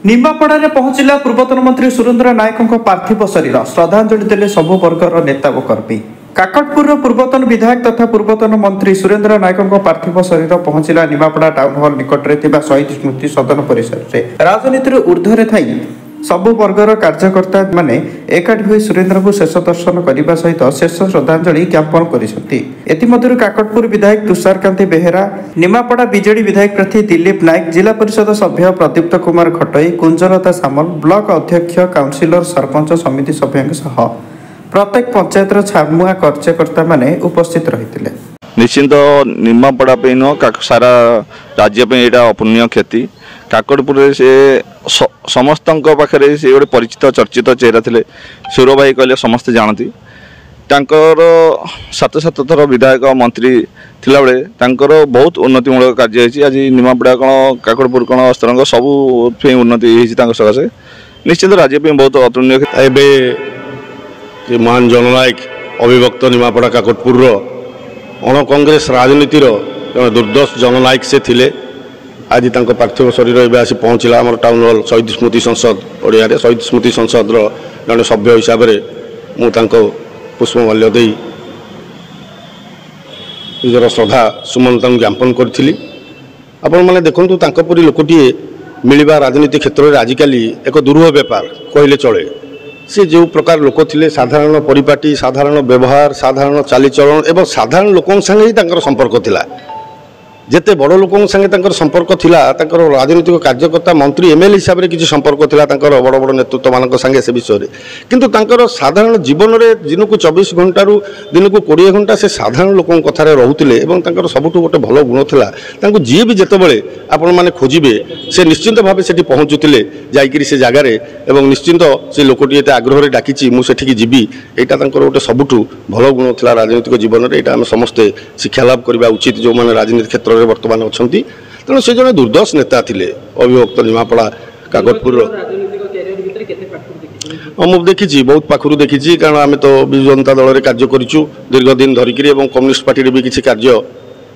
निमापड़ा पहुंचला पूर्वतन मंत्री सुरेंद्र नायकों पार्थिव शरीर श्रद्धांजलि देले सबु वर्गर नेता व कर्मी। काकटपुर पूर्वतन विधायक तथा पूर्वतन मंत्री सुरेंद्र नायकों पार्थिव शरीर पहुंचला निमापड़ा टाउन हॉल निकटरे थिबा शहीद स्मृति सदन परिसर रे। राजनीति ऊर्ध्वर थाई सबु वर्गर कार्यकर्ता माने एकाठी होई सुरेंद्र को शेष दर्शन करने सहित शेष श्रद्धांजलि ज्ञापन कर काकटपुर विधायक तुषारकांति बेहेरा, निमापड़ा बीजेडी विधायक प्रार्थी दिलीप नायक, जिला परिषद सभ्य प्रदीप्त कुमार खटई, कुंजलता सामल, ब्लॉक अध्यक्ष, काउंसिलर, सरपंच समिति सभ्यों सह प्रत्येक पंचायत छामुआ कार्यकर्ता माने उपस्थित रही। निश्चिंत निमापड़ा सारा राज्य यहाँ अपूर्णीय क्षति। काकटपुर से समस्त पाखे से गोटे परिचित चर्चित चेहरा थे। सुर भाई कहले समस्ते जानती सात सात थर विधायक मंत्री थिला बेले बहुत उन्नतिमूलक कार्य होती। आज निमापड़ा कौन काकटपुर कौन अस्त्रंग सबू उन्नति सकाशे निश्चित राज्य बहुत अतुलनीय। महान जननायक अभिभक्त निमापड़ा काकटपुर अण कांग्रेस राजनीतिर दुर्दश जननायक से थिले। आज तांको पार्थिव शरीर एवं आसी पहुँचला आम टाउन हॉल शहीद स्मृति संसद ओडिया शहीद स्मृति संसद जड़े सभ्य हिसाब से मुझे पुष्पमाल्य दे निजर श्रद्धा सुमन ज्ञापन करी। आपण मैंने देखूँ तांकोपरी लोकटे मिलवा राजनीति क्षेत्र में आजिकल एक दुरूह बेपार कहले चले। सी जो प्रकार लोक थे साधारण परिपाटी, साधारण व्यवहार, साधारण चालीचलन एवं साधारण लोकों संगे ही संपर्क थिला। जेते बड़ लोकों संगे संपर्क थिला राजनीतिक कार्यकर्ता मंत्री एमएलए हिसाब से किसी संपर्क थिला बड़ बड़ नेतृत्व मान संगे से विषय किंतु साधारण जीवन में दिन को 24 घंटा रु दिन को 20 घंटा से साधारण लोकों कथार रोते सबुठ गोटे भल गुण था। जी भी जितेबाला आपण मैंने खोजे से निश्चिंत भाव से पहुँचुते जाकि से जगार एवं निश्चिंत से लोकटी एत आग्रह डाकी मुझे जीवी यहाँ गोटे सबुठ भल गुण था राजनीतिक जीवन में। यहाँ आम समस्ते शिक्षा लाभ करने उचित जो मैंने राजनीति क्षेत्र में वर्तमान अच्छा तेणु से जड़े दुर्दश नेता थे अभिभक्त निमापड़ा काकटपुर। मुझे देखी बहुत पाखु देखी कारण आम तो विजु जनता दल में कार्य करूँ दीर्घ दिन धरिकी कम्युनिस्ट पार्टी भी किसी कार्य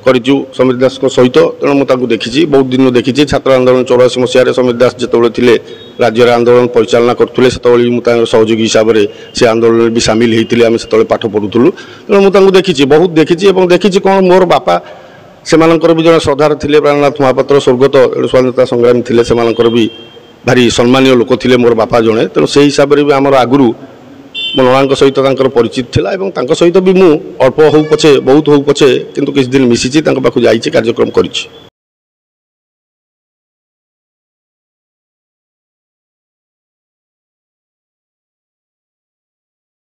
करूँ समीर दास सहित। तेणु मुझे देखी बहुत दिन देखी छात्र आंदोलन 84 मसीह समीर दास जिते राज्य में आंदोलन परिचालना करते से सहयोगी हिसाब से से आंदोलन भी सामिल होते आम से पाठ पढ़ुलु। तेणु मुझे देखी बहुत देखी कौन मोर बापा से भी जन श्रद्धार थे प्राणनाथ महापात्र स्वर्गत स्वाधीनता संग्रामी थे से भी भारी सम्मानीय लोक थे मोर बापा जड़े। तेणु से हिसाब से भी आमर आगु मो नाना सहित परिचित था सहित भी मु अल्प हो पछे बहुत हो पछे किंतु किसी दिन मिसी पाखु जाइए कार्यक्रम करी।